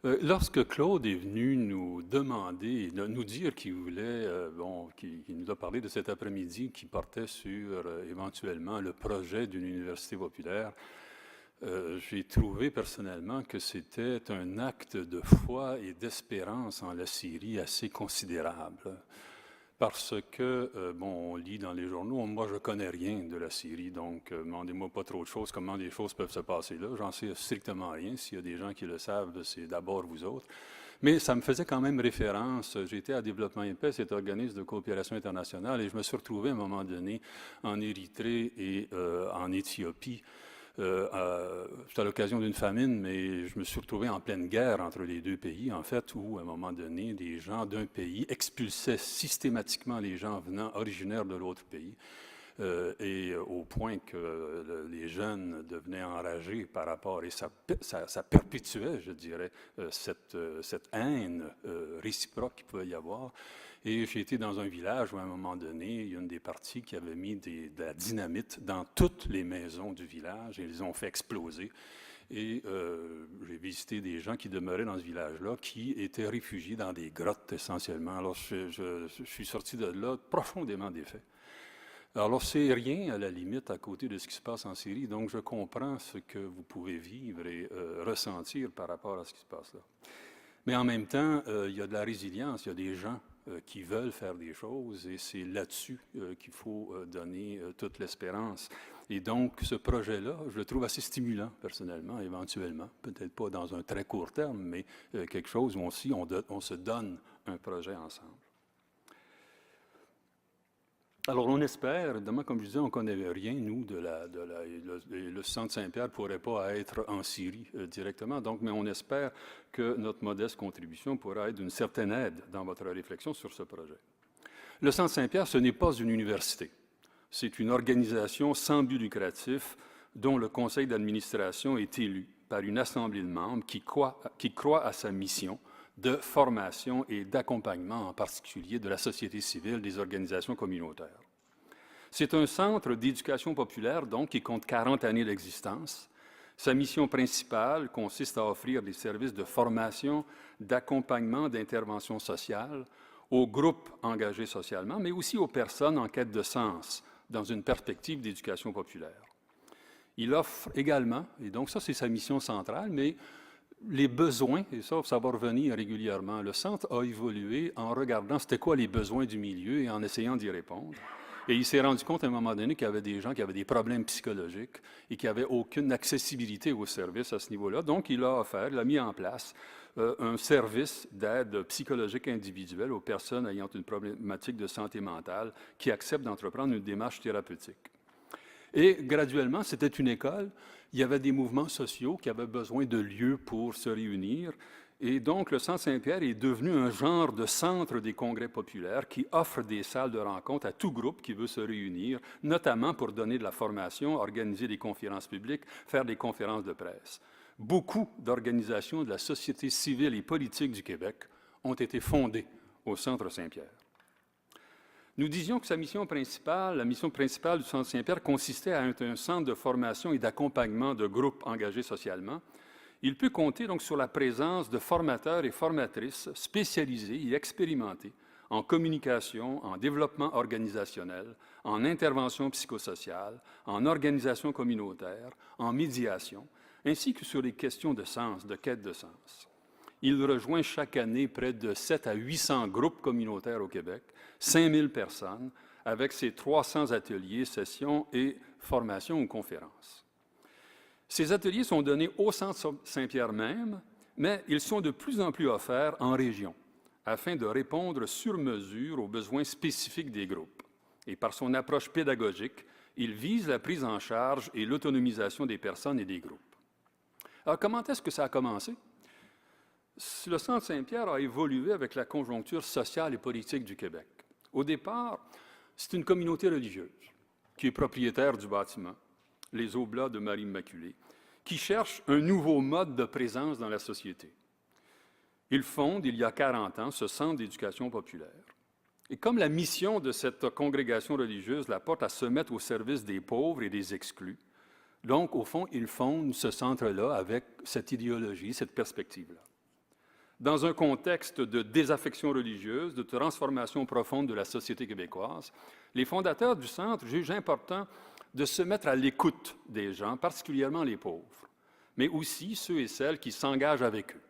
Lorsque Claude est venu nous demander, nous dire qu'il voulait, qu'il nous a parlé de cet après-midi qui portait sur éventuellement le projet d'une université populaire, j'ai trouvé personnellement que c'était un acte de foi et d'espérance en la Syrie assez considérable. Parce que, on lit dans les journaux, moi je connais rien de la Syrie, donc demandez-moi pas trop de choses, comment les choses peuvent se passer là. J'en sais strictement rien. S'il y a des gens qui le savent, c'est d'abord vous autres. Mais ça me faisait quand même référence. J'étais à Développement et Paix, cet organisme de coopération internationale, et je me suis retrouvé à un moment donné en Érythrée et en Éthiopie. C'était à l'occasion d'une famine, mais je me suis retrouvé en pleine guerre entre les deux pays, en fait, où, à un moment donné, des gens d'un pays expulsaient systématiquement les gens venant originaires de l'autre pays, et au point que les jeunes devenaient enragés par rapport, et ça perpétuait, je dirais, cette haine réciproque qu'il pouvait y avoir. Et j'ai été dans un village où, à un moment donné, il y a une des parties qui avait mis de la dynamite dans toutes les maisons du village et ils les ont fait exploser. Et j'ai visité des gens qui demeuraient dans ce village-là, qui étaient réfugiés dans des grottes essentiellement. Alors, je suis sorti de là profondément défait. Alors, c'est rien, à la limite, à côté de ce qui se passe en Syrie. Donc, je comprends ce que vous pouvez vivre et ressentir par rapport à ce qui se passe là. Mais en même temps, il y a de la résilience, il y a des gens qui veulent faire des choses et c'est là-dessus qu'il faut donner toute l'espérance. Et donc, ce projet-là, je le trouve assez stimulant, personnellement, éventuellement. Peut-être pas dans un très court terme, mais quelque chose où on se donne un projet ensemble. Alors, on espère, évidemment, comme je disais, on ne connaît rien, nous, le Centre Saint-Pierre ne pourrait pas être en Syrie directement, donc, mais on espère que notre modeste contribution pourra être d'une certaine aide dans votre réflexion sur ce projet. Le Centre Saint-Pierre, ce n'est pas une université. C'est une organisation sans but lucratif dont le conseil d'administration est élu par une assemblée de membres qui croit à sa mission de formation et d'accompagnement, en particulier de la société civile, des organisations communautaires. C'est un centre d'éducation populaire, donc, qui compte 40 années d'existence. Sa mission principale consiste à offrir des services de formation, d'accompagnement, d'intervention sociale aux groupes engagés socialement, mais aussi aux personnes en quête de sens dans une perspective d'éducation populaire. Il offre également, et donc ça c'est sa mission centrale, mais les besoins, et ça va revenir régulièrement, le centre a évolué en regardant c'était quoi les besoins du milieu et en essayant d'y répondre. Et il s'est rendu compte à un moment donné qu'il y avait des gens qui avaient des problèmes psychologiques et qui n'avaient aucune accessibilité aux services à ce niveau-là. Donc, il a mis en place un service d'aide psychologique individuelle aux personnes ayant une problématique de santé mentale qui acceptent d'entreprendre une démarche thérapeutique. Et graduellement, c'était une école. Il y avait des mouvements sociaux qui avaient besoin de lieux pour se réunir. Et donc, le Centre Saint-Pierre est devenu un genre de centre des congrès populaires qui offre des salles de rencontre à tout groupe qui veut se réunir, notamment pour donner de la formation, organiser des conférences publiques, faire des conférences de presse. Beaucoup d'organisations de la société civile et politique du Québec ont été fondées au Centre Saint-Pierre. Nous disions que la mission principale du Centre Saint-Pierre consistait à être un centre de formation et d'accompagnement de groupes engagés socialement. Il peut compter donc sur la présence de formateurs et formatrices spécialisés et expérimentés en communication, en développement organisationnel, en intervention psychosociale, en organisation communautaire, en médiation, ainsi que sur les questions de sens, de quête de sens. Il rejoint chaque année près de 700 à 800 groupes communautaires au Québec, 5000 personnes, avec ses 300 ateliers, sessions et formations ou conférences. Ces ateliers sont donnés au Centre Saint-Pierre même, mais ils sont de plus en plus offerts en région, afin de répondre sur mesure aux besoins spécifiques des groupes. Et par son approche pédagogique, il vise la prise en charge et l'autonomisation des personnes et des groupes. Alors, comment est-ce que ça a commencé? Le Centre Saint-Pierre a évolué avec la conjoncture sociale et politique du Québec. Au départ, c'est une communauté religieuse qui est propriétaire du bâtiment, les Oblats de Marie-Immaculée, qui cherche un nouveau mode de présence dans la société. Il fonde, il y a 40 ans, ce centre d'éducation populaire. Et comme la mission de cette congrégation religieuse la porte à se mettre au service des pauvres et des exclus, donc, au fond, il fonde ce centre-là avec cette idéologie, cette perspective-là. Dans un contexte de désaffection religieuse, de transformation profonde de la société québécoise, les fondateurs du Centre jugent important de se mettre à l'écoute des gens, particulièrement les pauvres, mais aussi ceux et celles qui s'engagent avec eux.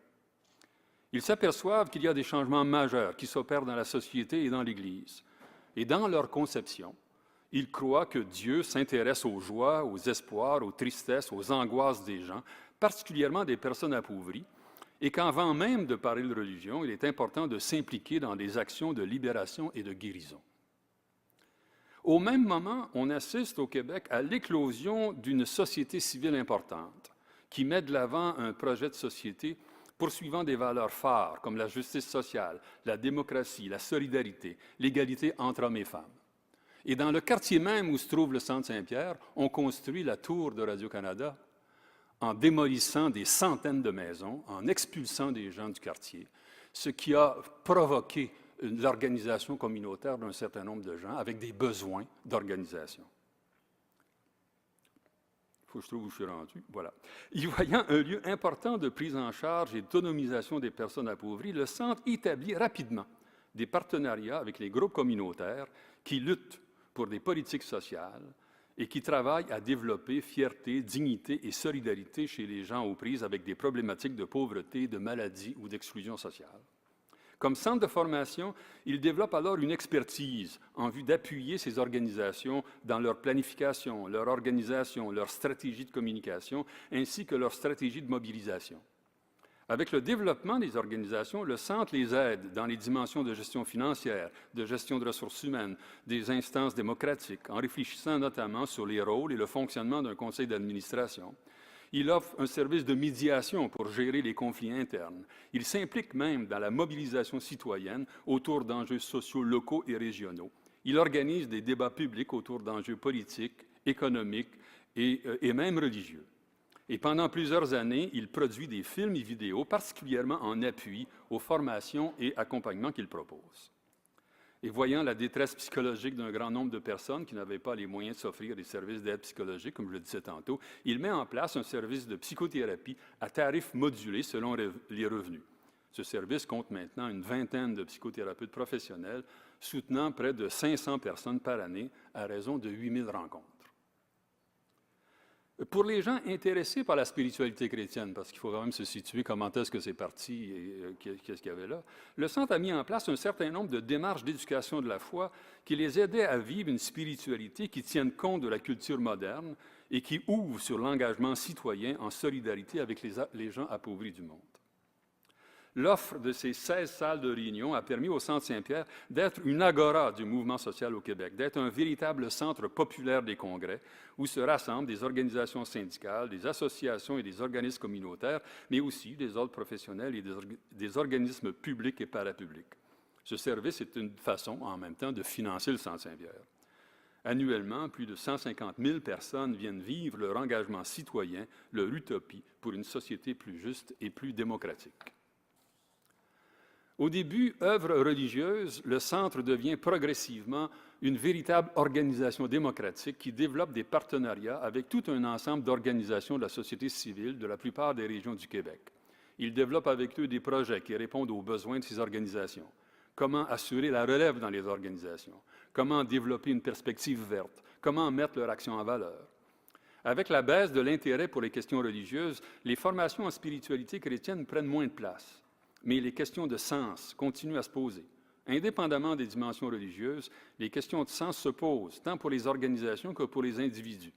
Ils s'aperçoivent qu'il y a des changements majeurs qui s'opèrent dans la société et dans l'Église. Et dans leur conception, ils croient que Dieu s'intéresse aux joies, aux espoirs, aux tristesses, aux angoisses des gens, particulièrement des personnes appauvries, et qu'avant même de parler de religion, il est important de s'impliquer dans des actions de libération et de guérison. Au même moment, on assiste au Québec à l'éclosion d'une société civile importante qui met de l'avant un projet de société poursuivant des valeurs phares comme la justice sociale, la démocratie, la solidarité, l'égalité entre hommes et femmes. Et dans le quartier même où se trouve le Centre Saint-Pierre, on construit la tour de Radio-Canada en démolissant des centaines de maisons, en expulsant des gens du quartier, ce qui a provoqué l'organisation communautaire d'un certain nombre de gens avec des besoins d'organisation. Il faut que je trouve où je suis rendu. Voilà. Y voyant un lieu important de prise en charge et d'autonomisation des personnes appauvries, le Centre établit rapidement des partenariats avec les groupes communautaires qui luttent pour des politiques sociales et qui travaillent à développer fierté, dignité et solidarité chez les gens aux prises avec des problématiques de pauvreté, de maladie ou d'exclusion sociale. Comme centre de formation, il développe alors une expertise en vue d'appuyer ces organisations dans leur planification, leur organisation, leur stratégie de communication, ainsi que leur stratégie de mobilisation. Avec le développement des organisations, le Centre les aide dans les dimensions de gestion financière, de gestion de ressources humaines, des instances démocratiques, en réfléchissant notamment sur les rôles et le fonctionnement d'un conseil d'administration. Il offre un service de médiation pour gérer les conflits internes. Il s'implique même dans la mobilisation citoyenne autour d'enjeux sociaux locaux et régionaux. Il organise des débats publics autour d'enjeux politiques, économiques et même religieux. Et pendant plusieurs années, il produit des films et vidéos, particulièrement en appui aux formations et accompagnements qu'il propose. Et voyant la détresse psychologique d'un grand nombre de personnes qui n'avaient pas les moyens de s'offrir des services d'aide psychologique, comme je le disais tantôt, il met en place un service de psychothérapie à tarif modulé selon les revenus. Ce service compte maintenant une vingtaine de psychothérapeutes professionnels, soutenant près de 500 personnes par année à raison de 8000 rencontres. Pour les gens intéressés par la spiritualité chrétienne, parce qu'il faut quand même se situer comment est-ce que c'est parti et qu'est-ce qu'il y avait là, le Centre a mis en place un certain nombre de démarches d'éducation de la foi qui les aidaient à vivre une spiritualité qui tienne compte de la culture moderne et qui ouvre sur l'engagement citoyen en solidarité avec les gens appauvris du monde. L'offre de ces 16 salles de réunion a permis au Centre Saint-Pierre d'être une agora du mouvement social au Québec, d'être un véritable centre populaire des congrès où se rassemblent des organisations syndicales, des associations et des organismes communautaires, mais aussi des ordres professionnels et des organismes publics et parapublics. Ce service est une façon, en même temps, de financer le Centre Saint-Pierre. Annuellement, plus de 150 000 personnes viennent vivre leur engagement citoyen, leur utopie pour une société plus juste et plus démocratique. Au début, œuvre religieuse, le Centre devient progressivement une véritable organisation démocratique qui développe des partenariats avec tout un ensemble d'organisations de la société civile de la plupart des régions du Québec. Il développe avec eux des projets qui répondent aux besoins de ces organisations. Comment assurer la relève dans les organisations? Comment développer une perspective verte? Comment mettre leur action en valeur? Avec la baisse de l'intérêt pour les questions religieuses, les formations en spiritualité chrétienne prennent moins de place. Mais les questions de sens continuent à se poser. Indépendamment des dimensions religieuses, les questions de sens se posent, tant pour les organisations que pour les individus.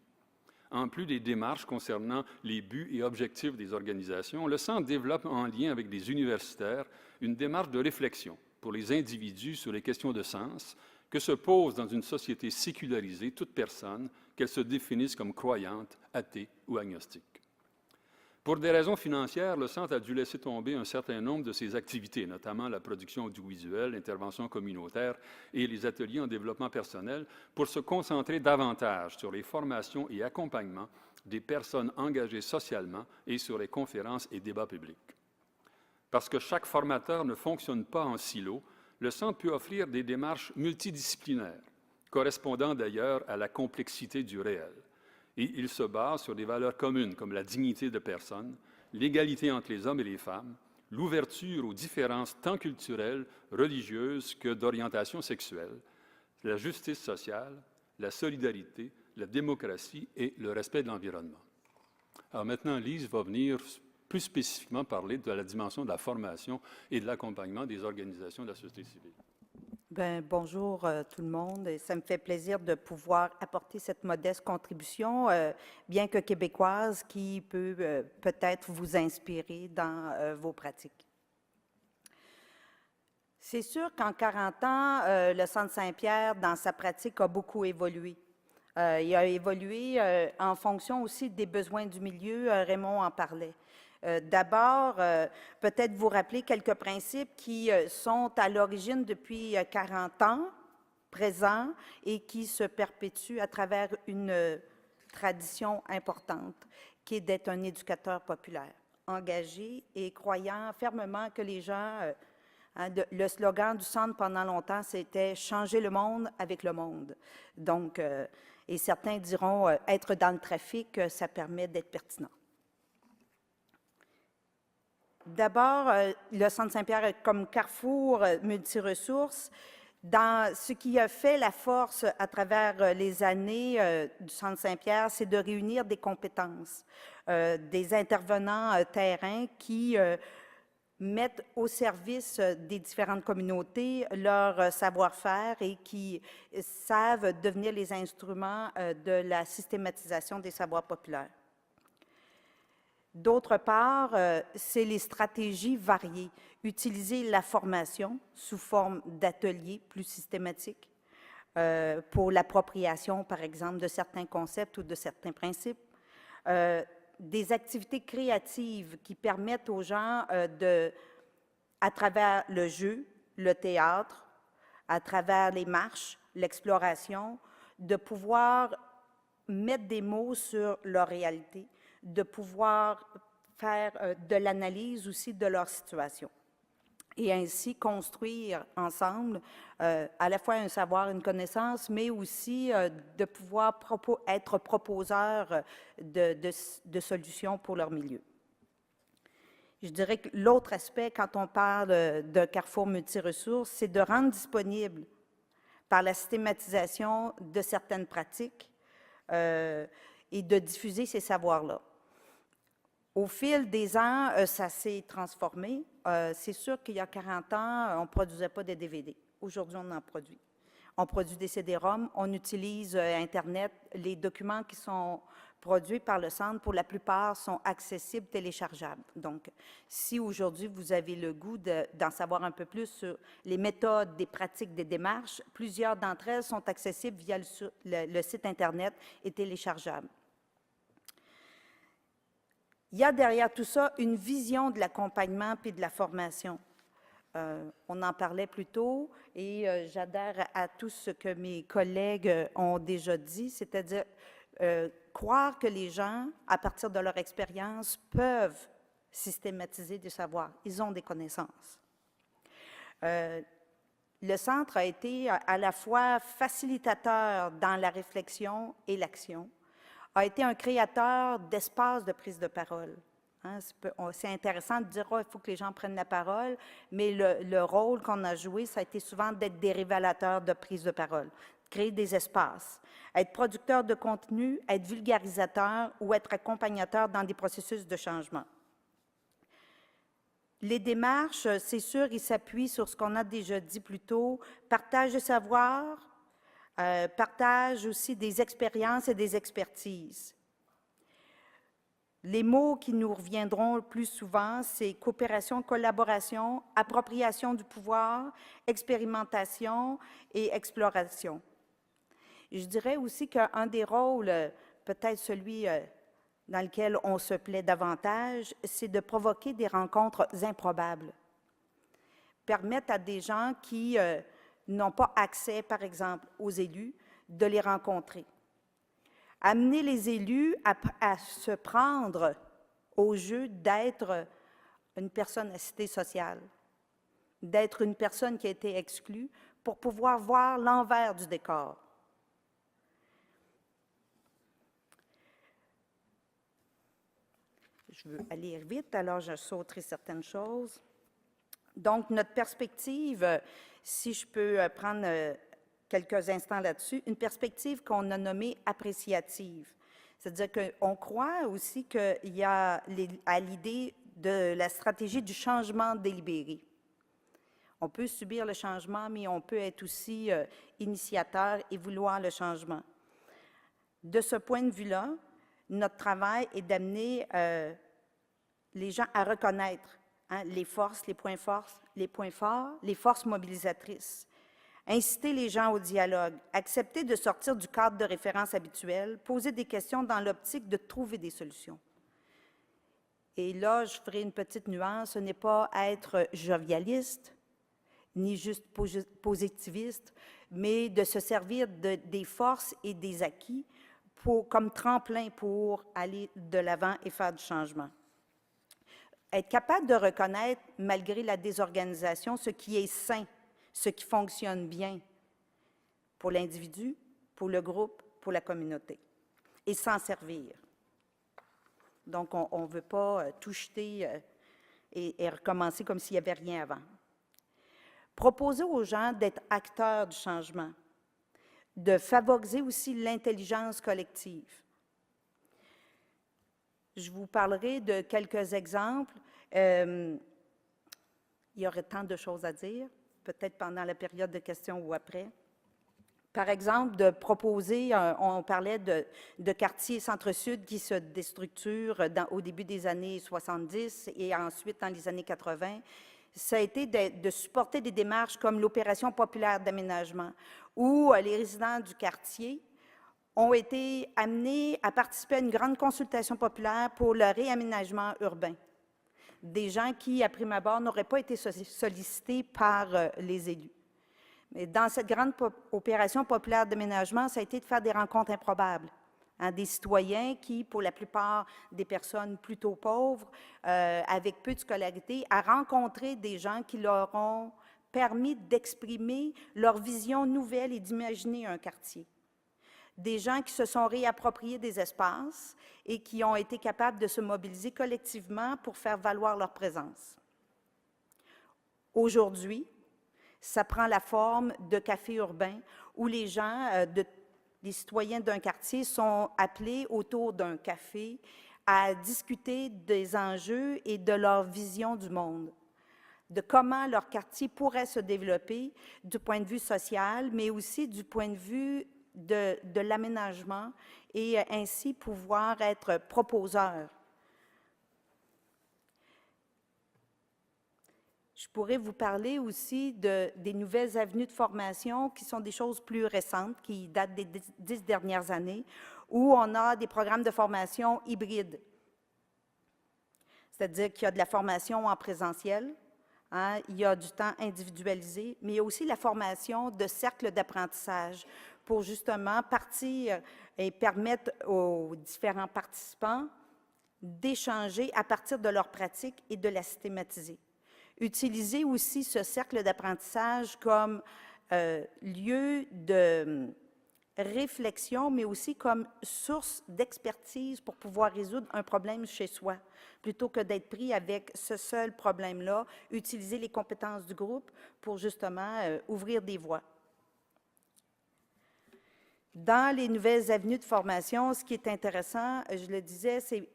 En plus des démarches concernant les buts et objectifs des organisations, le Centre développe en lien avec des universitaires une démarche de réflexion pour les individus sur les questions de sens que se pose dans une société sécularisée toute personne, qu'elle se définisse comme croyante, athée ou agnostique. Pour des raisons financières, le Centre a dû laisser tomber un certain nombre de ses activités, notamment la production audiovisuelle, l'intervention communautaire et les ateliers en développement personnel, pour se concentrer davantage sur les formations et accompagnements des personnes engagées socialement et sur les conférences et débats publics. Parce que chaque formateur ne fonctionne pas en silo, le Centre peut offrir des démarches multidisciplinaires, correspondant d'ailleurs à la complexité du réel. Et il se base sur des valeurs communes comme la dignité de personne, l'égalité entre les hommes et les femmes, l'ouverture aux différences tant culturelles, religieuses que d'orientation sexuelle, la justice sociale, la solidarité, la démocratie et le respect de l'environnement. Alors maintenant, Lise va venir plus spécifiquement parler de la dimension de la formation et de l'accompagnement des organisations de la société civile. Bien, bonjour tout le monde. Et ça me fait plaisir de pouvoir apporter cette modeste contribution, bien que québécoise, qui peut peut-être vous inspirer dans vos pratiques. C'est sûr qu'en 40 ans, le Centre Saint-Pierre, dans sa pratique, a beaucoup évolué. Il a évolué en fonction aussi des besoins du milieu. Raymond en parlait. D'abord, peut-être vous rappeler quelques principes qui sont à l'origine depuis 40 ans, présents, et qui se perpétuent à travers une tradition importante, qui est d'être un éducateur populaire, engagé et croyant fermement que les gens... le slogan du Centre pendant longtemps, c'était « Changer le monde avec le monde ». Donc, et certains diront « Être dans le trafic, ça permet d'être pertinent ». D'abord, le Centre Saint-Pierre comme carrefour multiressources, dans ce qui a fait la force à travers les années du Centre Saint-Pierre, c'est de réunir des compétences, des intervenants terrain qui mettent au service des différentes communautés leur savoir-faire et qui savent devenir les instruments de la systématisation des savoirs populaires. D'autre part, c'est les stratégies variées. Utiliser la formation sous forme d'ateliers plus systématiques pour l'appropriation, par exemple, de certains concepts ou de certains principes. Des activités créatives qui permettent aux gens à travers le jeu, le théâtre, à travers les marches, l'exploration, de pouvoir mettre des mots sur leur réalité, de pouvoir faire de l'analyse aussi de leur situation et ainsi construire ensemble à la fois un savoir, une connaissance, mais aussi de pouvoir être proposeurs de solutions pour leur milieu. Je dirais que l'autre aspect, quand on parle d'un carrefour multiressources, c'est de rendre disponible par la systématisation de certaines pratiques et de diffuser ces savoirs-là. Au fil des ans, ça s'est transformé. C'est sûr qu'il y a 40 ans, on ne produisait pas des DVD. Aujourd'hui, on en produit. On produit des CD-ROM, on utilise Internet. Les documents qui sont produits par le Centre, pour la plupart, sont accessibles, téléchargeables. Donc, si aujourd'hui, vous avez le goût d'en savoir un peu plus sur les méthodes, des pratiques, des démarches, plusieurs d'entre elles sont accessibles via le site Internet et téléchargeables. Il y a derrière tout ça une vision de l'accompagnement puis de la formation. On en parlait plus tôt et j'adhère à tout ce que mes collègues ont déjà dit, c'est-à-dire croire que les gens, à partir de leur expérience, peuvent systématiser des savoirs. Ils ont des connaissances. Le Centre a été à la fois facilitateur dans la réflexion et l'action, a été un créateur d'espaces de prise de parole. Hein, c'est intéressant de dire, oh, il faut que les gens prennent la parole, mais le rôle qu'on a joué, ça a été souvent d'être des révélateurs de prise de parole, créer des espaces, être producteur de contenu, être vulgarisateur ou être accompagnateur dans des processus de changement. Les démarches, c'est sûr, ils s'appuient sur ce qu'on a déjà dit plus tôt, partage de savoir, partage aussi des expériences et des expertises. Les mots qui nous reviendront le plus souvent, c'est coopération, collaboration, appropriation du pouvoir, expérimentation et exploration. Je dirais aussi qu'un des rôles, peut-être celui dans lequel on se plaît davantage, c'est de provoquer des rencontres improbables. Permettre à des gens qui n'ont pas accès, par exemple, aux élus, de les rencontrer. Amener les élus à se prendre au jeu d'être une personne assistée sociale, d'être une personne qui a été exclue pour pouvoir voir l'envers du décor. Je veux aller vite, alors je sauterai certaines choses. Donc, notre perspective, si je peux prendre quelques instants là-dessus, une perspective qu'on a nommée appréciative. C'est-à-dire qu'on croit aussi qu'il y a à l'idée de la stratégie du changement délibéré. On peut subir le changement, mais on peut être aussi initiateur et vouloir le changement. De ce point de vue-là, notre travail est d'amener les gens à reconnaître les forces, les points forts, les forces mobilisatrices. Inciter les gens au dialogue, accepter de sortir du cadre de référence habituel, poser des questions dans l'optique de trouver des solutions. Et là, je ferai une petite nuance, ce n'est pas être jovialiste, ni juste positiviste, mais de se servir des forces et des acquis comme tremplin pour aller de l'avant et faire du changement. Être capable de reconnaître, malgré la désorganisation, ce qui est sain, ce qui fonctionne bien pour l'individu, pour le groupe, pour la communauté, et s'en servir. Donc, on ne veut pas tout jeter et recommencer comme s'il n'y avait rien avant. Proposer aux gens d'être acteurs du changement, de favoriser aussi l'intelligence collective. Je vous parlerai de quelques exemples. Il y aurait tant de choses à dire, peut-être pendant la période de questions ou après. Par exemple, de proposer, on parlait de quartiers centre-sud qui se déstructurent au début des années 70 et ensuite dans les années 80. Ça a été de supporter des démarches comme l'opération populaire d'aménagement, où les résidents du quartier ont été amenés à participer à une grande consultation populaire pour le réaménagement urbain. Des gens qui, à prime abord, n'auraient pas été sollicités par les élus. Mais dans cette grande opération populaire d'aménagement, ça a été de faire des rencontres improbables. Des citoyens qui, pour la plupart des personnes plutôt pauvres, avec peu de scolarité, à rencontrer des gens qui leur ont permis d'exprimer leur vision nouvelle et d'imaginer un quartier. Des gens qui se sont réappropriés des espaces et qui ont été capables de se mobiliser collectivement pour faire valoir leur présence. Aujourd'hui, ça prend la forme de cafés urbains où les gens, les citoyens d'un quartier sont appelés autour d'un café à discuter des enjeux et de leur vision du monde, de comment leur quartier pourrait se développer du point de vue social, mais aussi du point de vue de l'aménagement et ainsi pouvoir être proposeur. Je pourrais vous parler aussi des nouvelles avenues de formation qui sont des choses plus récentes, qui datent des 10 dernières années, où on a des programmes de formation hybrides. C'est-à-dire qu'il y a de la formation en présentiel, il y a du temps individualisé, mais il y a aussi la formation de cercles d'apprentissage pour justement partir et permettre aux différents participants d'échanger à partir de leurs pratiques et de la systématiser. Utiliser aussi ce cercle d'apprentissage comme lieu de réflexion, mais aussi comme source d'expertise pour pouvoir résoudre un problème chez soi. Plutôt que d'être pris avec ce seul problème-là, utiliser les compétences du groupe pour justement ouvrir des voies. Dans les nouvelles avenues de formation, ce qui est intéressant, je le disais, c'est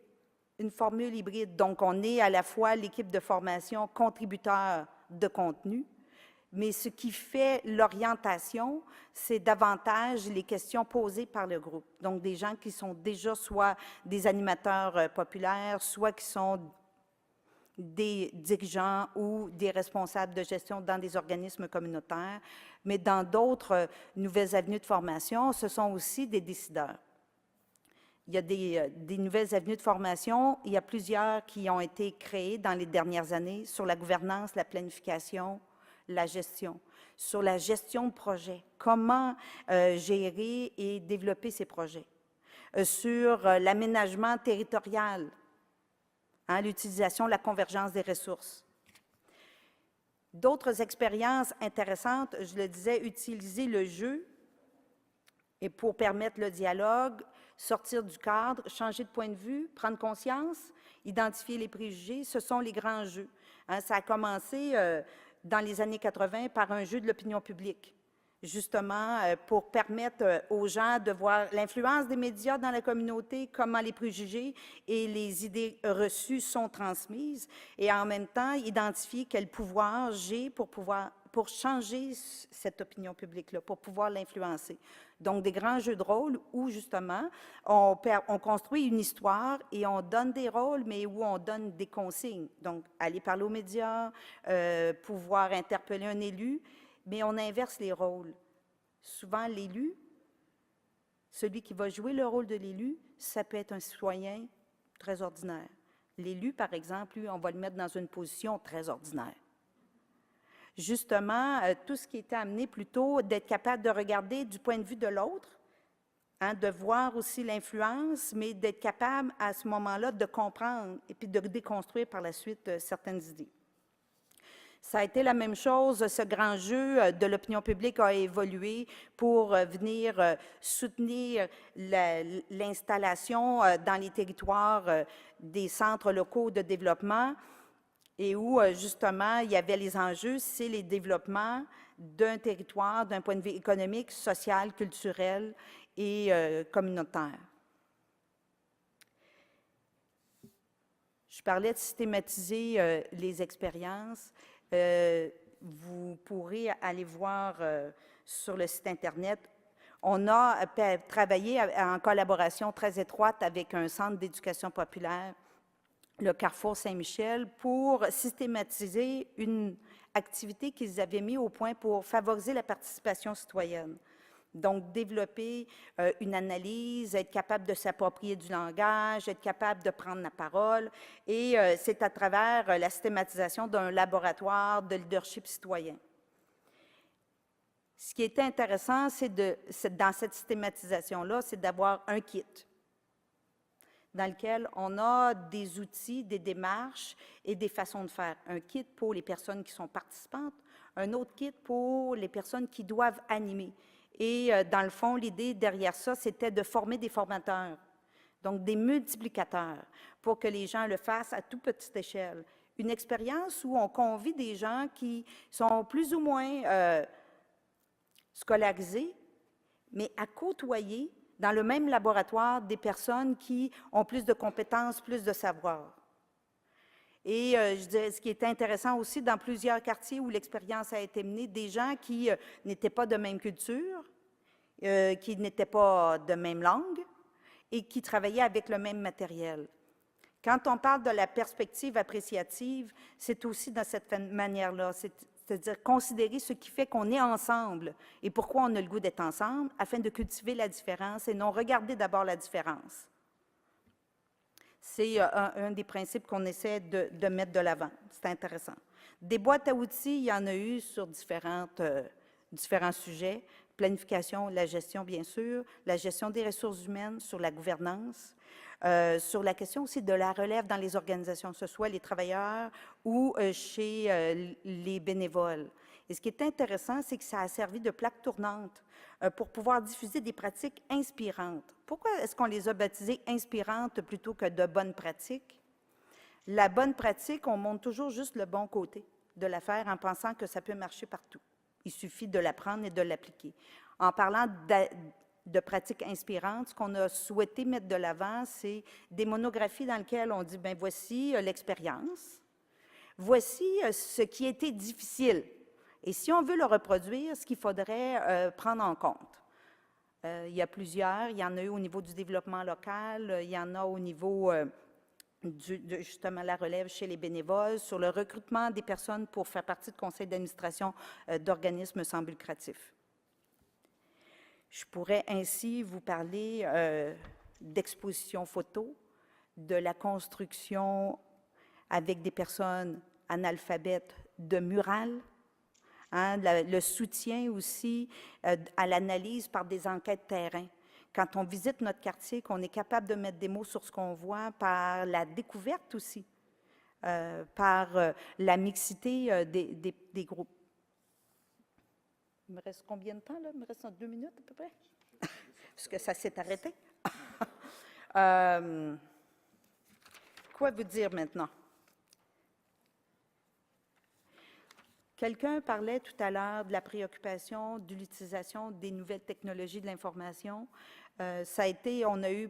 une formule hybride. Donc, on est à la fois l'équipe de formation contributeur de contenu, mais ce qui fait l'orientation, c'est davantage les questions posées par le groupe. Donc, des gens qui sont déjà soit des animateurs populaires, soit qui sont des dirigeants ou des responsables de gestion dans des organismes communautaires. Mais dans d'autres nouvelles avenues de formation, ce sont aussi des décideurs. Il y a des nouvelles avenues de formation. Il y a plusieurs qui ont été créées dans les dernières années sur la gouvernance, la planification, la gestion. Sur la gestion de projets, comment gérer et développer ces projets. Sur l'aménagement territorial, l'utilisation, la convergence des ressources. D'autres expériences intéressantes, je le disais, utiliser le jeu et pour permettre le dialogue sortir du cadre, changer de point de vue, prendre conscience, identifier les préjugés, ce sont les grands jeux. Hein, ça a commencé dans les années 80 par un jeu de l'opinion publique, justement pour permettre aux gens de voir l'influence des médias dans la communauté, comment les préjugés et les idées reçues sont transmises, et en même temps identifier quel pouvoir j'ai pour changer cette opinion publique-là, pour pouvoir l'influencer. Donc, des grands jeux de rôle où, justement, on construit une histoire et on donne des rôles, mais où on donne des consignes. Donc, aller parler aux médias, pouvoir interpeller un élu, mais on inverse les rôles. Souvent, l'élu, celui qui va jouer le rôle de l'élu, ça peut être un citoyen très ordinaire. L'élu, par exemple, lui, on va le mettre dans une position très ordinaire. Justement, tout ce qui était amené plutôt d'être capable de regarder du point de vue de l'autre, hein, de voir aussi l'influence, mais d'être capable à ce moment-là de comprendre et puis de déconstruire par la suite certaines idées. Ça a été la même chose, ce grand jeu de l'opinion publique a évolué pour venir soutenir l'installation dans les territoires des centres locaux de développement et où, justement, il y avait les enjeux, c'est les développements d'un territoire d'un point de vue économique, social, culturel et communautaire. Je parlais de systématiser les expériences. Vous pourrez aller voir sur le site Internet. On a travaillé en collaboration très étroite avec un centre d'éducation populaire, le Carrefour Saint-Michel, pour systématiser une activité qu'ils avaient mis au point pour favoriser la participation citoyenne. Donc, développer une analyse, être capable de s'approprier du langage, être capable de prendre la parole. Et c'est à travers la systématisation d'un laboratoire de leadership citoyen. Ce qui était intéressant, dans cette systématisation-là, c'est d'avoir un kit dans lequel on a des outils, des démarches et des façons de faire. Un kit pour les personnes qui sont participantes, un autre kit pour les personnes qui doivent animer. Et dans le fond, l'idée derrière ça, c'était de former des formateurs, donc des multiplicateurs, pour que les gens le fassent à toute petite échelle. Une expérience où on convie des gens qui sont plus ou moins scolarisés, mais à côtoyer dans le même laboratoire des personnes qui ont plus de compétences, plus de savoir. Et je dirais, ce qui est intéressant aussi, dans plusieurs quartiers où l'expérience a été menée, des gens qui n'étaient pas de même culture, qui n'étaient pas de même langue et qui travaillaient avec le même matériel. Quand on parle de la perspective appréciative, c'est aussi dans cette manière-là, c'est-à-dire considérer ce qui fait qu'on est ensemble et pourquoi on a le goût d'être ensemble, afin de cultiver la différence et non regarder d'abord la différence. C'est un des principes qu'on essaie de mettre de l'avant. C'est intéressant. Des boîtes à outils, il y en a eu sur différents sujets. Planification, la gestion, bien sûr, la gestion des ressources humaines, sur la gouvernance, sur la question aussi de la relève dans les organisations, que ce soit les travailleurs ou chez les bénévoles. Et ce qui est intéressant, c'est que ça a servi de plaque tournante pour pouvoir diffuser des pratiques inspirantes. Pourquoi est-ce qu'on les a baptisées inspirantes plutôt que de bonnes pratiques? La bonne pratique, on montre toujours juste le bon côté de l'affaire en pensant que ça peut marcher partout. Il suffit de l'apprendre et de l'appliquer. En parlant de pratiques inspirantes, ce qu'on a souhaité mettre de l'avant, c'est des monographies dans lesquelles on dit, bien, voici l'expérience, voici ce qui était difficile. Et si on veut le reproduire, ce qu'il faudrait prendre en compte. Il y a plusieurs, il y en a eu au niveau du développement local, il y en a au niveau justement la relève chez les bénévoles, sur le recrutement des personnes pour faire partie de conseils d'administration d'organismes sans but lucratif. Je pourrais ainsi vous parler d'expositions photos, de la construction avec des personnes analphabètes de murales, hein, le soutien aussi à l'analyse par des enquêtes terrain. Quand on visite notre quartier, qu'on est capable de mettre des mots sur ce qu'on voit, par la découverte aussi, par la mixité des groupes. Il me reste combien de temps, là? Il me reste 2 minutes à peu près? Parce que ça s'est arrêté. Quoi vous dire maintenant? Quelqu'un parlait tout à l'heure de la préoccupation de l'utilisation des nouvelles technologies de l'information. Ça a été, on a eu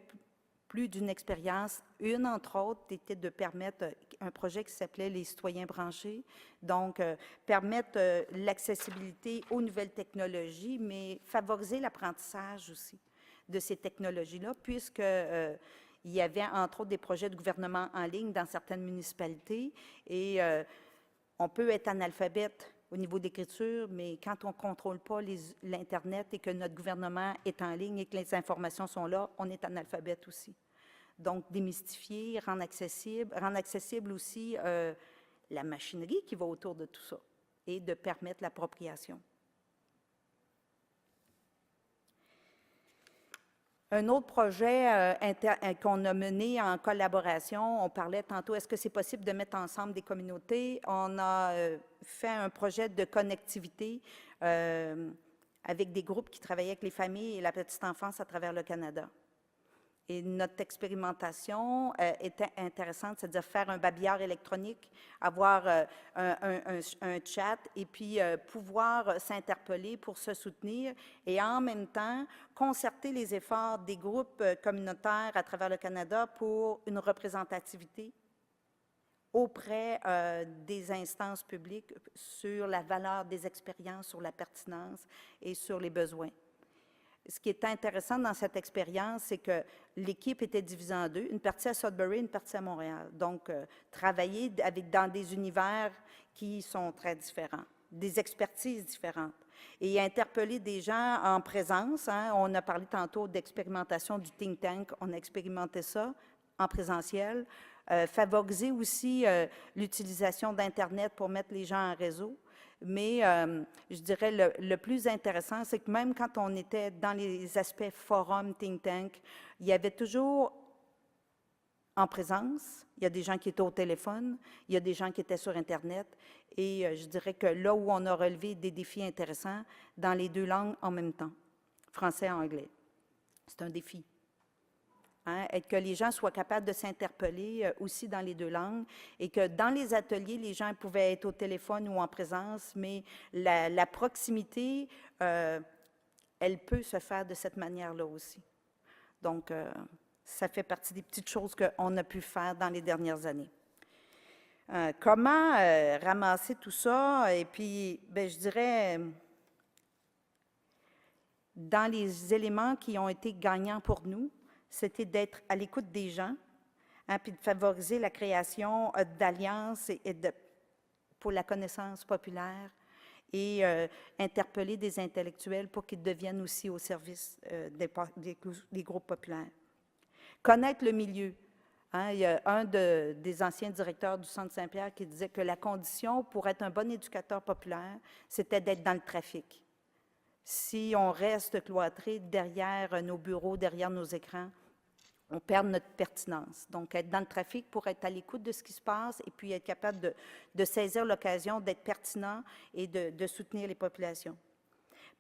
plus d'une expérience. Une, entre autres, était de permettre un projet qui s'appelait les citoyens branchés. Donc, permettre l'accessibilité aux nouvelles technologies, mais favoriser l'apprentissage aussi de ces technologies-là, puisque il y avait, entre autres, des projets de gouvernement en ligne dans certaines municipalités. Et on peut être analphabète au niveau d'écriture, mais quand on ne contrôle pas l'Internet et que notre gouvernement est en ligne et que les informations sont là, on est analphabète aussi. Donc, démystifier, rendre accessible aussi la machinerie qui va autour de tout ça et de permettre l'appropriation. Un autre projet qu'on a mené en collaboration, on parlait tantôt, est-ce que c'est possible de mettre ensemble des communautés? On a fait un projet de connectivité avec des groupes qui travaillaient avec les familles et la petite enfance à travers le Canada. Et notre expérimentation était intéressante, c'est-à-dire faire un babillard électronique, avoir un chat et puis pouvoir s'interpeller pour se soutenir et en même temps concerter les efforts des groupes communautaires à travers le Canada pour une représentativité auprès des instances publiques sur la valeur des expériences, sur la pertinence et sur les besoins. Ce qui est intéressant dans cette expérience, c'est que l'équipe était divisée en deux, une partie à Sudbury, une partie à Montréal. Donc, travailler dans des univers qui sont très différents, des expertises différentes. Et interpeller des gens en présence, hein, on a parlé tantôt d'expérimentation du think tank, on a expérimenté ça en présentiel. Favoriser aussi l'utilisation d'Internet pour mettre les gens en réseau. Mais je dirais le plus intéressant, c'est que même quand on était dans les aspects forum, think tank, il y avait toujours en présence, il y a des gens qui étaient au téléphone, il y a des gens qui étaient sur Internet, et je dirais que là où on a relevé des défis intéressants, dans les deux langues en même temps, français et anglais. C'est un défi. Hein, et que les gens soient capables de s'interpeller aussi dans les deux langues et que dans les ateliers, les gens pouvaient être au téléphone ou en présence, mais la proximité, elle peut se faire de cette manière-là aussi. Donc, ça fait partie des petites choses qu'on a pu faire dans les dernières années. Comment ramasser tout ça? Et puis, bien, je dirais, dans les éléments qui ont été gagnants pour nous, c'était d'être à l'écoute des gens, hein, puis de favoriser la création d'alliances pour la connaissance populaire et interpeller des intellectuels pour qu'ils deviennent aussi au service des groupes populaires. Connaître le milieu. Hein, il y a un des anciens directeurs du Centre Saint-Pierre qui disait que la condition pour être un bon éducateur populaire, c'était d'être dans le trafic. Si on reste cloîtré derrière nos bureaux, derrière nos écrans, on perd notre pertinence. Donc, être dans le trafic pour être à l'écoute de ce qui se passe et puis être capable de saisir l'occasion d'être pertinent et de soutenir les populations.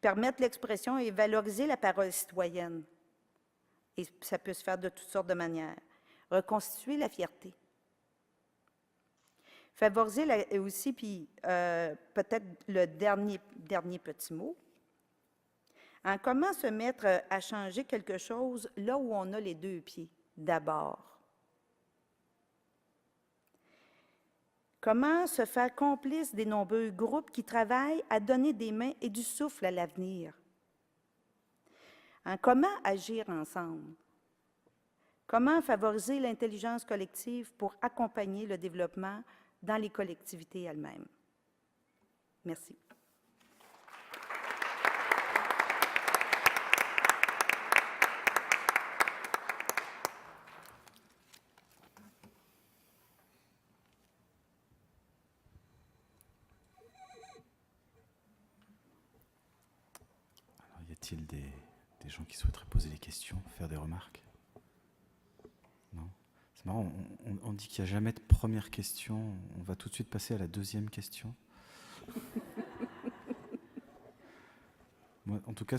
Permettre l'expression et valoriser la parole citoyenne. Et ça peut se faire de toutes sortes de manières. Reconstituer la fierté. Favoriser aussi, puis peut-être le dernier petit mot, hein, comment se mettre à changer quelque chose là où on a les deux pieds, d'abord? Comment se faire complice des nombreux groupes qui travaillent à donner des mains et du souffle à l'avenir? Hein, comment agir ensemble? Comment favoriser l'intelligence collective pour accompagner le développement dans les collectivités elles-mêmes? Merci. Y a-t-il des gens qui souhaiteraient poser des questions, faire des remarques? Non? C'est marrant, on dit qu'il n'y a jamais de première question. On va tout de suite passer à la deuxième question. Moi, en tout cas...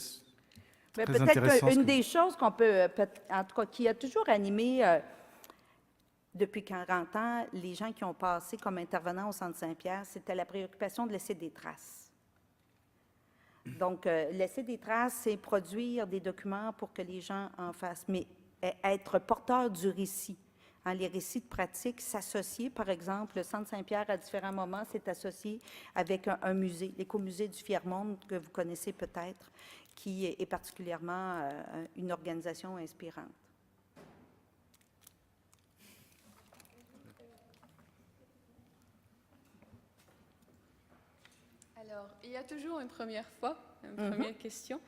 Mais Très peut-être intéressant ce qu'une que- des choses qu'on peut, en tout cas, qui a toujours animé depuis 40 ans les gens qui ont passé comme intervenants au Centre Saint-Pierre, c'était la préoccupation de laisser des traces. Donc, laisser des traces, c'est produire des documents pour que les gens en fassent, mais être porteur du récit. Hein, les récits de pratique, s'associer, par exemple, le Centre Saint-Pierre, à différents moments, s'est associé avec un musée, l'écomusée du Fier-Monde, que vous connaissez peut-être, qui est particulièrement une organisation inspirante. Alors, il y a toujours une première fois, une première question.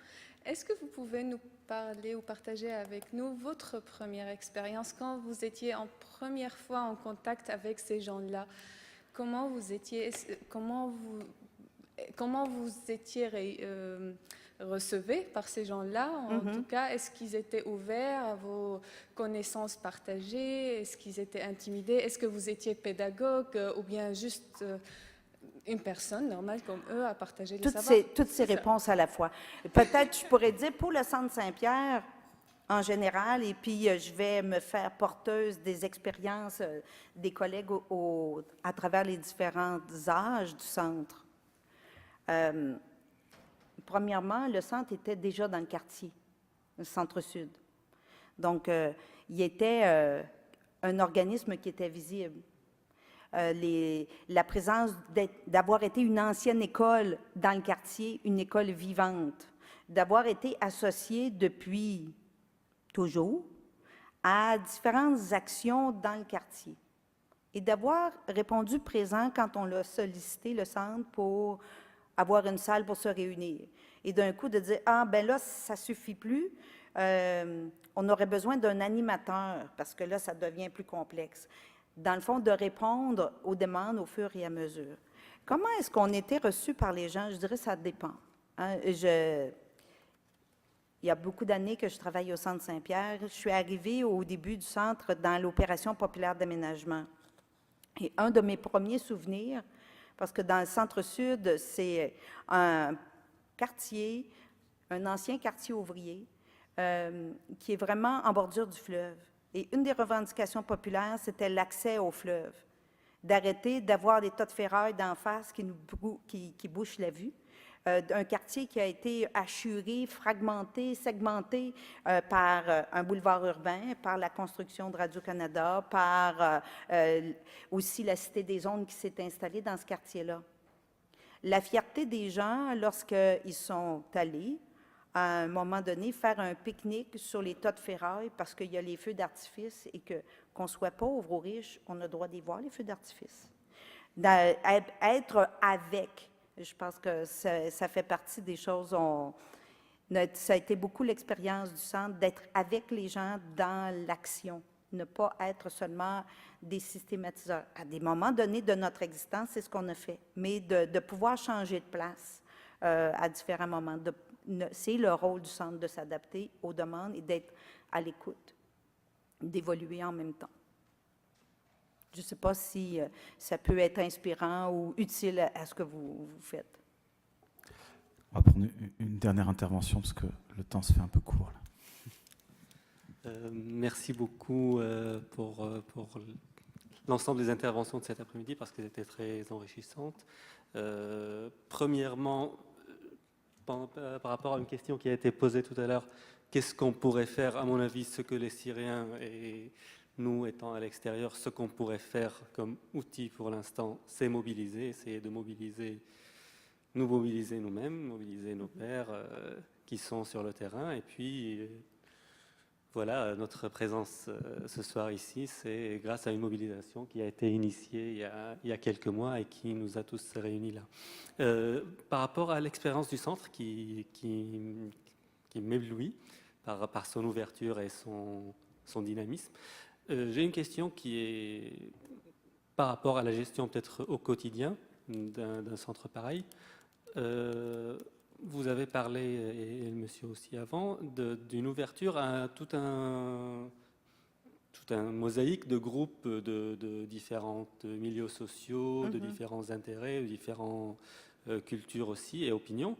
Est-ce que vous pouvez nous parler ou partager avec nous votre première expérience quand vous étiez en première fois en contact avec ces gens-là? Comment vous étiez recevés par ces gens-là? En tout cas, est-ce qu'ils étaient ouverts à vos connaissances partagées? Est-ce qu'ils étaient intimidés? Est-ce que vous étiez pédagogue ou bien juste une personne normale comme eux à partager le savoir? Toutes ces réponses à la fois. Peut-être, je pourrais dire, pour le Centre Saint-Pierre, en général, et puis je vais me faire porteuse des expériences des collègues à travers les différents âges du centre. Premièrement, le centre était déjà dans le quartier, le Centre-Sud. Donc, il était un organisme qui était visible. La présence d'avoir été une ancienne école dans le quartier, une école vivante, d'avoir été associé depuis toujours à différentes actions dans le quartier et d'avoir répondu présent quand on l'a sollicité, le centre, pour avoir une salle pour se réunir. Et d'un coup, de dire, ah, ben là, ça suffit plus, on aurait besoin d'un animateur, parce que là, ça devient plus complexe. Dans le fond, de répondre aux demandes au fur et à mesure. Comment est-ce qu'on était reçu par les gens? Je dirais, ça dépend. Hein? Il y a beaucoup d'années que je travaille au Centre Saint-Pierre. Je suis arrivée au début du centre dans l'opération populaire d'aménagement. Et un de mes premiers souvenirs, parce que dans le Centre-Sud, c'est un quartier, un ancien quartier ouvrier, qui est vraiment en bordure du fleuve. Et une des revendications populaires, c'était l'accès au fleuve, d'arrêter d'avoir des tas de ferrailles d'en face qui bouchent la vue, un quartier qui a été hachuré, fragmenté, segmenté par un boulevard urbain, par la construction de Radio-Canada, par aussi la Cité des Ondes qui s'est installée dans ce quartier-là. La fierté des gens, lorsqu'ils sont allés, à un moment donné, faire un pique-nique sur les tas de ferrailles parce qu'il y a les feux d'artifice et qu'on soit pauvre ou riche, on a le droit d'y voir, les feux d'artifice. Être avec, je pense que ça fait partie des choses, ça a été beaucoup l'expérience du centre, d'être avec les gens dans l'action, ne pas être seulement des systématiseurs. À des moments donnés de notre existence, c'est ce qu'on a fait, mais de pouvoir changer de place à différents moments. C'est le rôle du centre de s'adapter aux demandes et d'être à l'écoute, d'évoluer en même temps. Je ne sais pas si ça peut être inspirant ou utile à ce que vous faites. On va prendre une dernière intervention parce que le temps se fait un peu court, là. Merci beaucoup pour l'ensemble des interventions de cet après-midi parce qu'elles étaient très enrichissantes. Premièrement, par rapport à une question qui a été posée tout à l'heure, qu'est-ce qu'on pourrait faire? À mon avis, ce que les Syriens et nous étant à l'extérieur, ce qu'on pourrait faire comme outil pour l'instant, c'est mobiliser, essayer de mobiliser nous-mêmes, mobiliser nos pairs qui sont sur le terrain. Et puis, voilà, notre présence ce soir ici, c'est grâce à une mobilisation qui a été initiée il y a quelques mois et qui nous a tous réunis là. Par rapport à l'expérience du centre qui m'éblouit par son ouverture et son dynamisme, j'ai une question qui est par rapport à la gestion peut-être au quotidien d'un centre pareil. Vous avez parlé, et le monsieur aussi avant, d'une ouverture à tout un mosaïque de groupes de différents milieux sociaux, de différents intérêts, de différentes cultures aussi et opinions.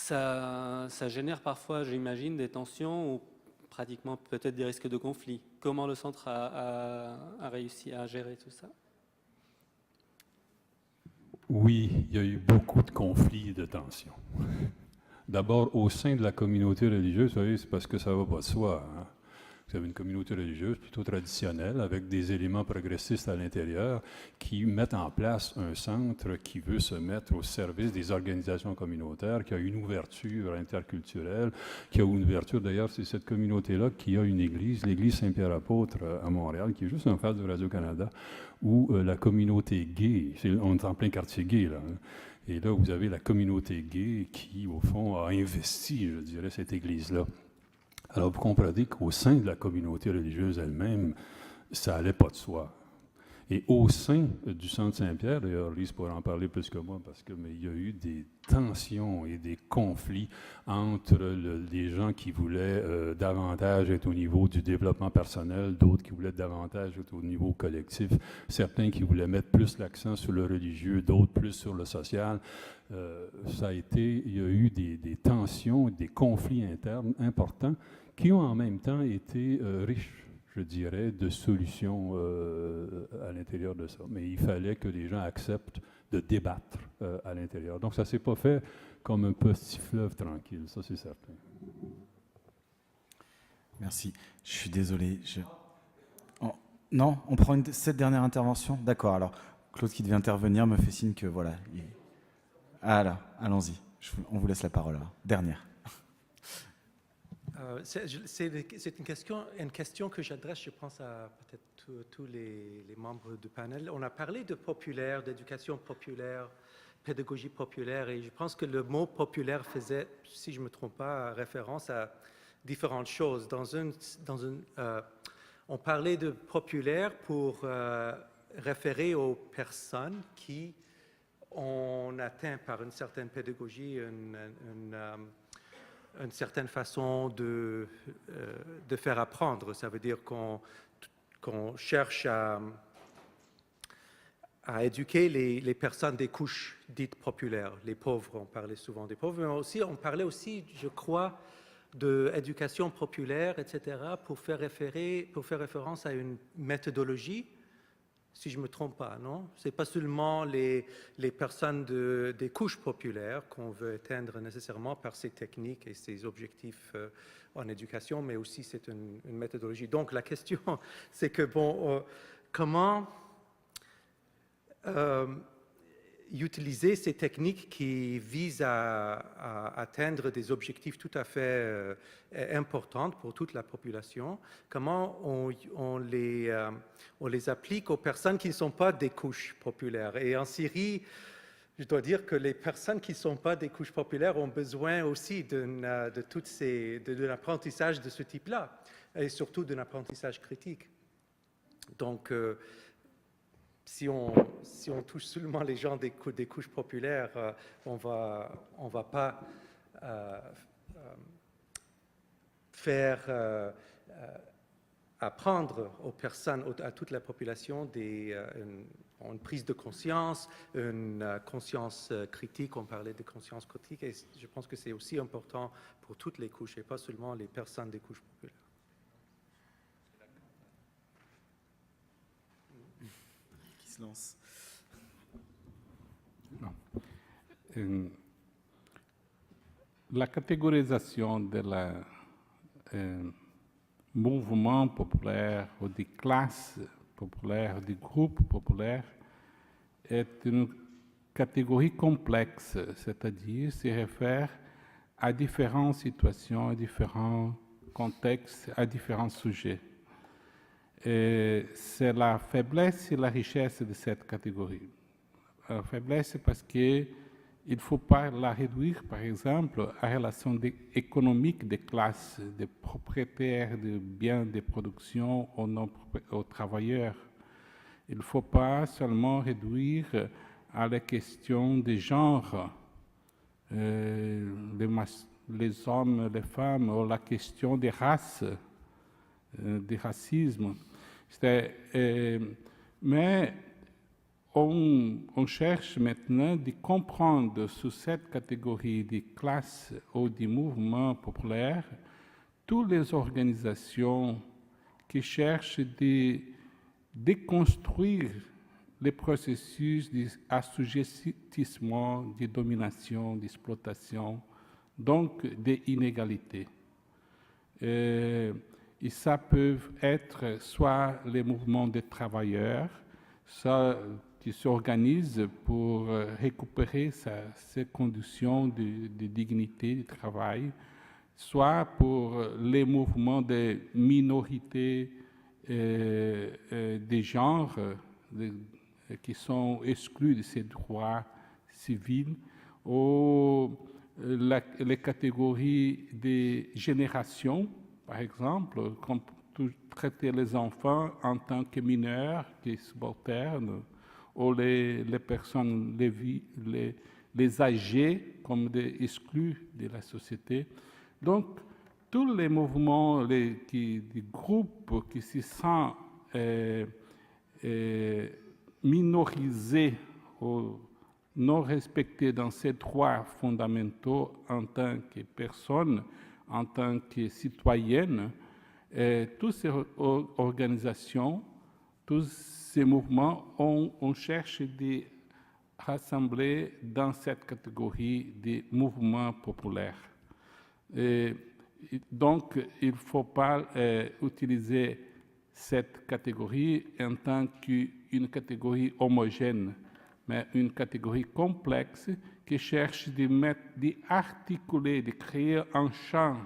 ça génère parfois, j'imagine, des tensions ou pratiquement peut-être des risques de conflit. Comment le centre a réussi à gérer tout ça? Oui, il y a eu beaucoup de conflits et de tensions. D'abord, au sein de la communauté religieuse, vous savez, c'est parce que ça ne va pas de soi. Hein. Vous avez une communauté religieuse plutôt traditionnelle, avec des éléments progressistes à l'intérieur, qui mettent en place un centre qui veut se mettre au service des organisations communautaires, qui a une ouverture interculturelle, qui a une ouverture, d'ailleurs, c'est cette communauté-là qui a une église, l'église Saint-Pierre-Apôtre à Montréal, qui est juste en face de Radio-Canada, où la communauté gay, on est en plein quartier gay, là, hein. Et là, vous avez la communauté gay qui, au fond, a investi, je dirais, cette église-là. Alors, vous comprenez qu'au sein de la communauté religieuse elle-même, ça n'allait pas de soi. Et au sein du Centre Saint-Pierre, d'ailleurs, Lise pourrait en parler plus que moi, parce que mais il y a eu des tensions et des conflits entre les gens qui voulaient davantage être au niveau du développement personnel, d'autres qui voulaient davantage être au niveau collectif, certains qui voulaient mettre plus l'accent sur le religieux, d'autres plus sur le social. Il y a eu des tensions, des conflits internes importants qui ont en même temps été riches, je dirais, de solutions à l'intérieur de ça. Mais il fallait que les gens acceptent de débattre à l'intérieur. Donc, ça ne s'est pas fait comme un petit fleuve tranquille, ça c'est certain. Merci. Je suis désolé. Non, on prend cette dernière intervention? D'accord, alors Claude qui devait intervenir me fait signe que voilà. Alors, allons-y. On vous laisse la parole. Alors. Dernière. C'est une question que j'adresse, je pense, à peut-être tous les membres du panel. On a parlé de populaire, d'éducation populaire, pédagogie populaire, et je pense que le mot populaire faisait, si je ne me trompe pas, référence à différentes choses. On parlait de populaire pour référer aux personnes qui ont atteint par une certaine pédagogie une certaine façon de faire apprendre. Ça veut dire qu'on cherche à éduquer les personnes des couches dites populaires. Les pauvres, on parlait souvent des pauvres, mais aussi, on parlait aussi, je crois, d'éducation populaire, etc., pour faire référence à une méthodologie, si je ne me trompe pas, non? Ce n'est pas seulement les personnes des couches populaires qu'on veut atteindre nécessairement par ces techniques et ces objectifs en éducation, mais aussi c'est une méthodologie. Donc la question, c'est que, comment utiliser ces techniques qui visent à atteindre des objectifs tout à fait importants pour toute la population, comment on les applique aux personnes qui ne sont pas des couches populaires. Et en Syrie, je dois dire que les personnes qui ne sont pas des couches populaires ont besoin aussi de l'apprentissage de ce type-là, et surtout d'un apprentissage critique. Donc, si on touche seulement les gens des couches populaires, on va pas faire apprendre aux personnes, à toute la population, une prise de conscience, une conscience critique. On parlait de conscience critique, et je pense que c'est aussi important pour toutes les couches, et pas seulement les personnes des couches populaires. Lance. La catégorisation de mouvement populaire ou des classes populaires, des groupes populaires, est une catégorie complexe, c'est-à-dire se réfère à différentes situations, à différents contextes, à différents sujets. C'est la faiblesse et la richesse de cette catégorie. La faiblesse, parce qu'il ne faut pas la réduire, par exemple, à relation économique des classes, des propriétaires de biens de production aux travailleurs. Il ne faut pas seulement réduire à la question des genres, les hommes, les femmes, ou la question des races, des racismes. Mais on cherche maintenant de comprendre sous cette catégorie des classes ou des mouvements populaires toutes les organisations qui cherchent de déconstruire les processus d'assujettissement, de domination, d'exploitation, donc des inégalités. Et ça peut être soit les mouvements des travailleurs, soit qui s'organisent pour récupérer ces conditions de dignité du travail, soit pour les mouvements des minorités des genres qui sont exclus de ces droits civils, ou les catégories des générations, par exemple, comme traiter les enfants en tant que mineurs, qui subalternes, ou les personnes, les âgés comme des exclus de la société. Donc, tous les mouvements, des groupes qui se sentent minorisés ou non respectés dans ces droits fondamentaux en tant que personnes, en tant que citoyennes, toutes ces organisations, tous ces mouvements, on cherche de rassembler dans cette catégorie des mouvements populaires. Et donc, il ne faut pas utiliser cette catégorie en tant qu'une catégorie homogène, mais une catégorie complexe qui cherche d'articuler, de créer un champ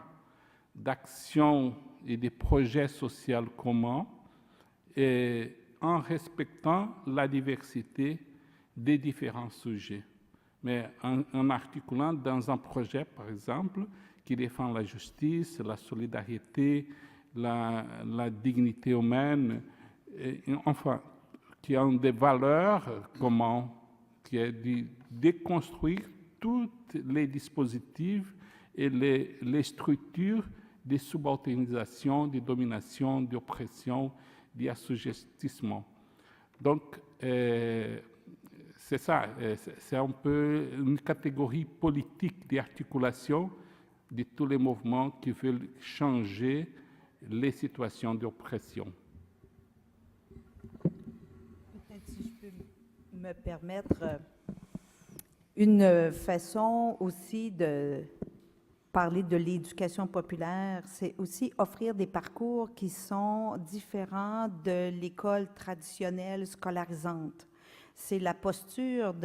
d'action et de projets sociaux communs, et en respectant la diversité des différents sujets, mais en articulant dans un projet, par exemple, qui défend la justice, la solidarité, la dignité humaine, enfin, qui ont des valeurs communes, qui est de déconstruire tous les dispositifs et les structures de subalternisation, de domination, d'oppression, d'assujettissement. Donc, c'est ça, c'est un peu une catégorie politique d'articulation de tous les mouvements qui veulent changer les situations d'oppression. Peut-être si je peux me permettre, une façon aussi de parler de l'éducation populaire, c'est aussi offrir des parcours qui sont différents de l'école traditionnelle scolarisante. C'est la posture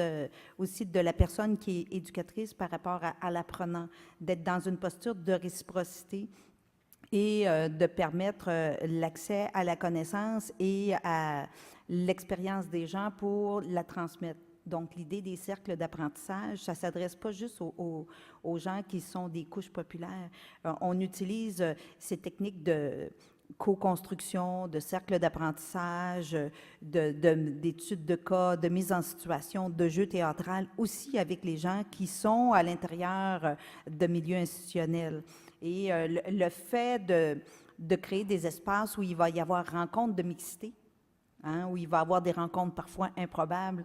aussi de la personne qui est éducatrice par rapport à l'apprenant, d'être dans une posture de réciprocité et de permettre l'accès à la connaissance et à l'expérience des gens pour la transmettre. Donc, l'idée des cercles d'apprentissage, ça ne s'adresse pas juste aux gens qui sont des couches populaires. On utilise ces techniques de co-construction, de cercles d'apprentissage, d'études de cas, de mise en situation, de jeux théâtrales, aussi avec les gens qui sont à l'intérieur de milieux institutionnels. Et le fait de créer des espaces où il va y avoir rencontres de mixité, où il va y avoir des rencontres parfois improbables,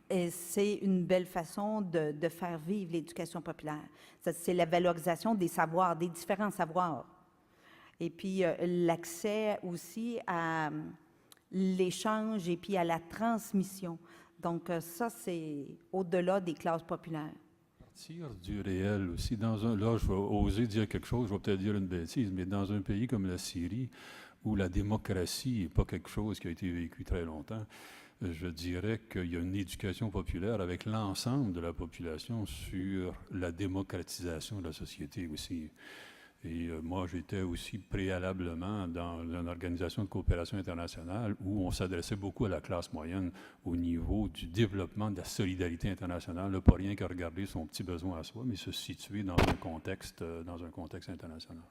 et c'est une belle façon de faire vivre l'éducation populaire. C'est la valorisation des savoirs, des différents savoirs. Et puis, l'accès aussi à l'échange et puis à la transmission. Donc, ça, c'est au-delà des classes populaires. Partir du réel aussi. Là, je vais oser dire quelque chose, je vais peut-être dire une bêtise, mais dans un pays comme la Syrie, où la démocratie n'est pas quelque chose qui a été vécu très longtemps, je dirais qu'il y a une éducation populaire avec l'ensemble de la population sur la démocratisation de la société aussi. Et moi, j'étais aussi préalablement dans une organisation de coopération internationale où on s'adressait beaucoup à la classe moyenne au niveau du développement de la solidarité internationale. Là, pas rien qu'à regarder son petit besoin à soi, mais se situer dans un contexte international.